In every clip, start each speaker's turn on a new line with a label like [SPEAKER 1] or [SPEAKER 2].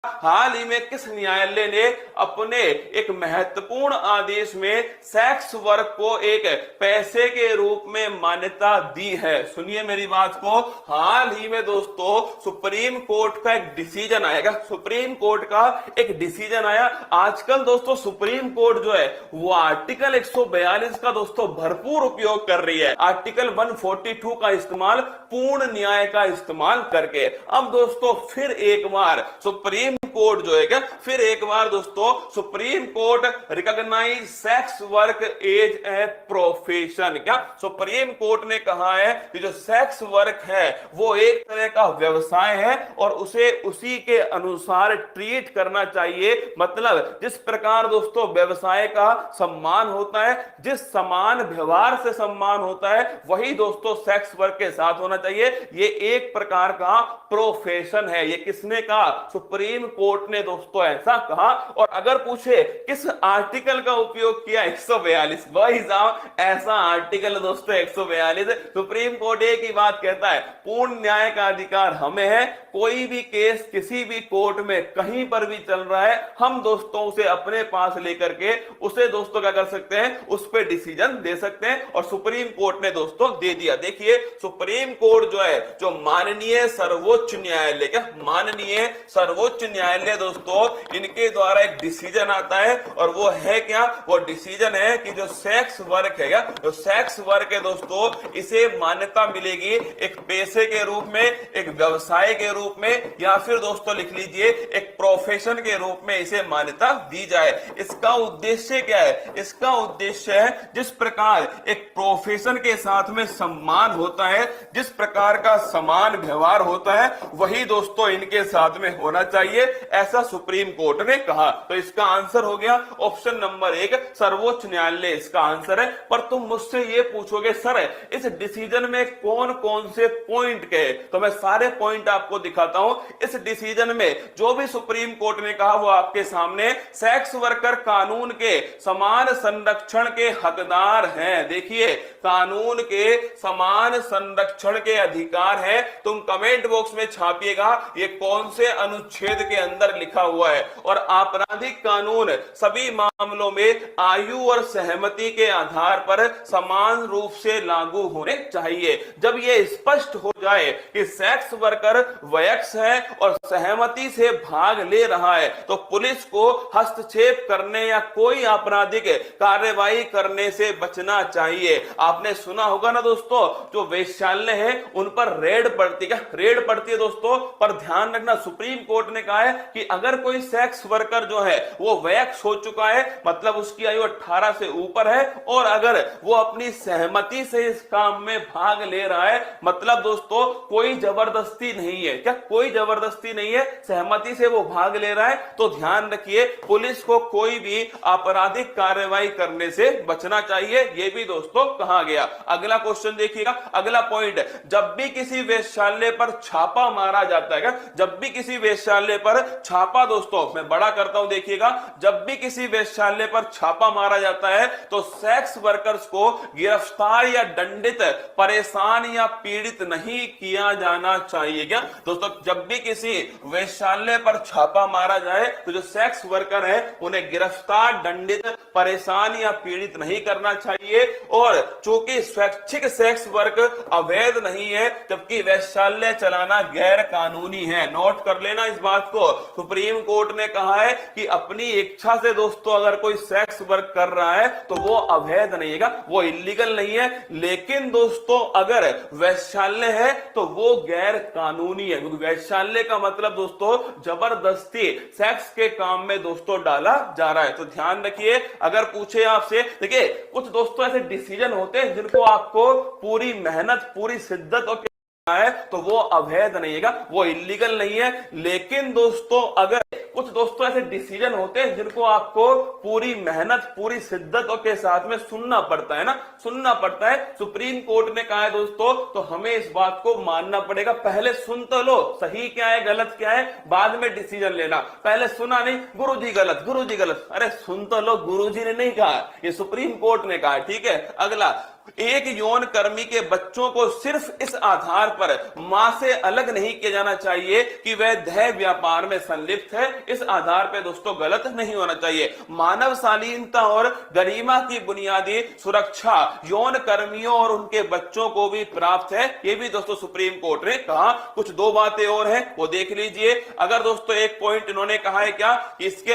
[SPEAKER 1] हाल ही में किस न्यायालय ने अपने एक महत्वपूर्ण आदेश में सेक्स वर्क को एक पैसे के रूप में मान्यता दी है? सुनिए मेरी बात को, हाल ही में दोस्तों सुप्रीम कोर्ट का एक डिसीजन आएगा। सुप्रीम कोर्ट का एक डिसीजन आया। आजकल दोस्तों सुप्रीम कोर्ट जो है वो आर्टिकल 142 का दोस्तों भरपूर उपयोग कर रही है। आर्टिकल 142 का इस्तेमाल पूर्ण न्याय का इस्तेमाल करके। अब दोस्तों फिर एक बार सुप्रीम कोर्ट जो है क्या, फिर एक बार दोस्तों supreme court recognise sex work as a profession. क्या सुप्रीम कोर्ट ने कहा है कि जो सेक्स वर्क है वो एक तरह का व्यवसाय है और उसे उसी के अनुसार ट्रीट करना चाहिए। मतलब जिस प्रकार दोस्तों व्यवसाय का सम्मान होता है, जिस समान व्यवहार से सम्मान होता है, वही दोस्तों सेक्स वर्क के साथ होना चाहिए। ये एक प्रकार का प्रोफेशन है। ये किसने कहा? सुप्रीम कोर्ट ने दोस्तों ऐसा कहा। और अगर पूछे किस आर्टिकल का उपयोग किया, 142। भाई साहब ऐसा आर्टिकल दोस्तों 142। सुप्रीम कोर्ट एक ही बात कहता है, पूर्ण न्याय का अधिकार हमें है। कोई भी केस किसी भी कोर्ट में कहीं पर भी चल रहा है, हम दोस्तों उसे अपने पास लेकर के उसे दोस्तों क्या कर सकते हैं, उस पर डिसीजन दे सकते हैं। और सुप्रीम कोर्ट ने दोस्तों दे दिया। देखिए सुप्रीम कोर्ट जो है, जो माननीय सर्वोच्च न्यायालय, क्या माननीय सर्वोच्च न्यायालय दोस्तों, इनके द्वारा एक डिसीजन आता है और वो है क्या? वो डिसीजन है कि जो सेक्स वर्क है, क्या जो सेक्स वर्क है दोस्तों, इसे मान्यता मिलेगी एक पैसे के रूप में, एक व्यवसाय के रूप में, या फिर दोस्तों लिख लीजिए एक प्रोफेशन के रूप में इसे मान्यता दी जाए। इसका उद्देश्य क्या है? इसका उद्देश्य है जिस प्रकार एक प्रोफेशन के साथ में सम्मान होता है, जिस प्रकार का समान व्यवहार होता है, वही दोस्तों इनके साथ में होना चाहिए, ऐसा सुप्रीम कोर्ट ने कहा। तो इसका आंसर हो गया ऑप्शन नंबर 1, सर्वोच्च न्यायालय इसका आंसर है। पर तुम मुझसे ये पूछोगे सर इस डिसीजन में कौन कौन से पॉइंट के, तो मैं सारे पॉइंट आपको दिखाता हूं। इस डिसीजन में जो भी सुप्रीम कोर्ट ने कहा वो आपके सामने सेक्स वर्कर कानून के समान संरक्षण के हकदार हैं। देखिए कानून के समान संरक्षण के अधिकार है। तुम कमेंट बॉक्स में छापिएगा ये कौन से अनुच्छेद के अंदर लिखा हुआ है। और आपराधिक कानून सभी मामलों में आयु और सहमति के आधार पर समान रूप से लागू होने चाहिए। जब यह स्पष्ट हो जाए कि सेक्स वर्कर वयस्क है और सहमति से भाग ले रहा है, तो पुलिस को हस्तक्षेप करने या कोई आपराधिक कार्यवाही करने से बचना चाहिए। आपने सुना होगा ना दोस्तों, जो वेश्यालय है उन पर रेड पड़ती है, रेड पड़ती है दोस्तों। पर ध्यान रखना सुप्रीम कोर्ट ने कहा है कि अगर कोई सेक्स वर्कर जो है वो वयस्क हो चुका है, मतलब उसकी आयु 18 से ऊपर है, और अगर वो अपनी सहमति से इस काम में भाग ले रहा है, मतलब दोस्तों कोई जबरदस्ती नहीं है, क्या कोई जबरदस्ती नहीं है, सहमति से वो भाग ले रहा है, तो ध्यान रखिए पुलिस को कोई भी आपराधिक कार्रवाई करने से बचना चाहिए। ये भी दोस्तों कहा गया। अगला क्वेश्चन देखिएगा, अगला पॉइंट, जब भी किसी वेश्यालय पर छापा मारा जाता है, जब भी किसी वेश्यालय पर छापा, दोस्तों मैं बड़ा करता हूं, देखिएगा, जब भी किसी वेश्यालय पर छापा मारा जाता है तो सेक्स वर्कर्स को गिरफ्तार या दंडित, परेशान या पीड़ित नहीं किया जाना चाहिए। क्या दोस्तों, जब भी किसी वेश्यालय पर छापा मारा जाए तो जो सेक्स वर्कर है उन्हें गिरफ्तार, दंडित, परेशान या पीड़ित नहीं करना चाहिए। और चूंकि स्वैच्छिक सेक्स वर्क अवैध नहीं है, जबकि वेश्यालय चलाना गैर कानूनी है। नोट कर लेना इस बात को। सुप्रीम कोर्ट ने कहा है कि अपनी इच्छा से दोस्तों अगर कोई सेक्स वर्क कर रहा है तो वो अवैध नहीं है, वो इलीगल नहीं है। लेकिन दोस्तों अगर वेश्यालय है तो वो गैर कानूनी है, क्योंकि वैश्यालय का मतलब दोस्तों जबरदस्ती सेक्स के काम में दोस्तों डाला जा रहा है। तो ध्यान रखिए, अगर पूछे आपसे, देखिए कुछ दोस्तों ऐसे डिसीजन होते हैं जिनको आपको पूरी मेहनत, पूरी शिद्दत और है तो वो अवैध नहीं है, वो इलीगल नहीं है। लेकिन दोस्तों अगर कुछ दोस्तों ऐसे डिसीजन होते हैं जिनको आपको पूरी मेहनत, पूरी शिद्दत के साथ में सुनना पड़ता है ना, सुनना पड़ता है। सुप्रीम कोर्ट ने कहा है दोस्तों, तो हमें इस बात को मानना पड़ेगा। पहले सुन तो लो सही क्या है गलत क्या है, बाद में डिसीजन लेना। पहले सुना नहीं, गुरुजी गलत, गुरुजी गलत, अरे सुन तो लो, गुरुजी ने नहीं कहा, ये सुप्रीम कोर्ट ने कहा। ठीक है, अगला एक यौन कर्मी के बच्चों को सिर्फ इस आधार पर मां से अलग नहीं किया जाना चाहिए कि वह देह व्यापार में संलिप्त है। इस आधार पर दोस्तों गलत नहीं होना चाहिए। मानव शालीनता और गरिमा की बुनियादी सुरक्षा यौन कर्मियों और उनके बच्चों को भी प्राप्त है, ये भी दोस्तों सुप्रीम कोर्ट ने कहा। कुछ दो बातें और हैं वो देख लीजिए। अगर दोस्तों एक पॉइंट इन्होंने कहा है क्या, इसके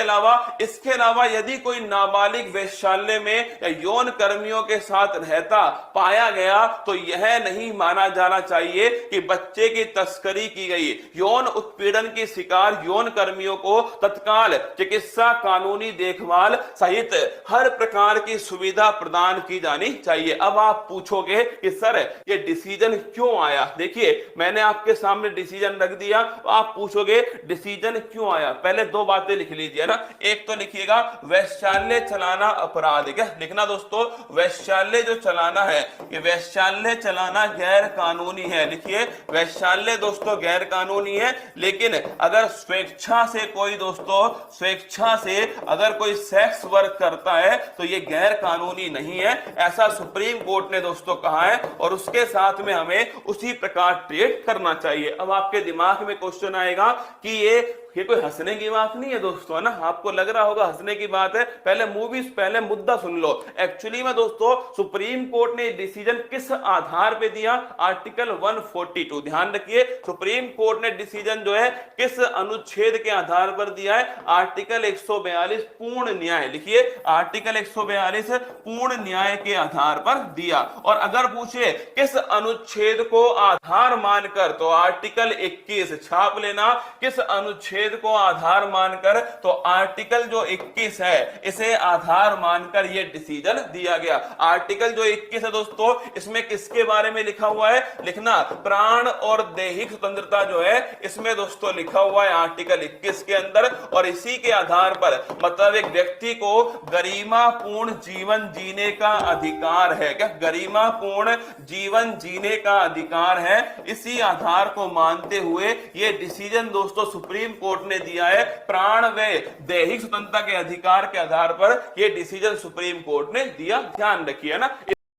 [SPEAKER 1] अलावा यदि कोई नाबालिग वेश्यालय में या यौन कर्मियों के साथ रहता पाया गया तो यह नहीं माना जाना चाहिए कि बच्चे की तस्करी की गई। यौन उत्पीड़न की शिकार यौन कर्मियों को तत्काल चिकित्सा, कानूनी देखभाल सहित हर प्रकार की सुविधा प्रदान की जानी चाहिए। अब आप पूछोगे कि सर ये डिसीजन क्यों आया। देखिए मैंने आपके सामने डिसीजन रख दिया, तो आप पूछोगे डिसीजन क्यों आया। पहले दो बातें लिख लीजिए ना। एक तो लिखिएगा वैश्यालय चलाना अपराध। क्या लिखना दोस्तों, वैश्यालय जो चलाना है, ये वैश्यालय चलाना गैर कानूनी है। लिखिए वैश्यालय दोस्तों गैर कानूनी है, लेकिन अगर स्वेच्छा से कोई दोस्तों स्वेच्छा से अगर कोई सेक्स वर्क करता है तो ये गैर कानूनी नहीं है, ऐसा सुप्रीम कोर्ट ने दोस्तों कहा है। और उसके साथ में हमें उसी प्रकार ट्रीट करना चाहिए। अब आपके दिमाग में क्वेश्चन आएगा कि ये कोई हंसने की बात नहीं है दोस्तों, है ना। आपको लग रहा होगा हंसने की बात है, पहले मुद्दा सुन लो। एक्चुअली में दोस्तों सुप्रीम कोर्ट ने डिसीजन किस आधार पे दिया, आर्टिकल 142। ध्यान रखिए सुप्रीम कोर्ट ने डिसीजन जो है किस अनुच्छेद के आधार पर दिया है, आर्टिकल 142 पूर्ण न्याय। लिखिए आर्टिकल 142 पूर्ण न्याय के आधार पर दिया। और अगर पूछे किस अनुच्छेद को आधार मानकर, तो आर्टिकल 21 छाप लेना। किस अनुच्छेद को आधार मानकर, तो आर्टिकल जो 21 है इसे आधार मानकर यह डिसीजन दिया गया। आर्टिकल जो 21 है दोस्तों, इसमें किसके बारे में लिखा हुआ है, लिखना प्राण और दैहिक स्वतंत्रता जो है इसमें दोस्तों लिखा हुआ है आर्टिकल 21 के अंदर। और इसी के आधार पर मतलब एक व्यक्ति को गरिमापूर्ण जीवन जीने का अधिकार है। क्या गरिमापूर्ण जीवन जीने का अधिकार है। इसी आधार को मानते हुए यह डिसीजन दोस्तों सुप्रीम कोर्ट ने दिया है। प्राण व दैहिक स्वतंत्रता के अधिकार के आधार पर यह डिसीजन सुप्रीम कोर्ट ने दिया। ध्यान रखिए ना।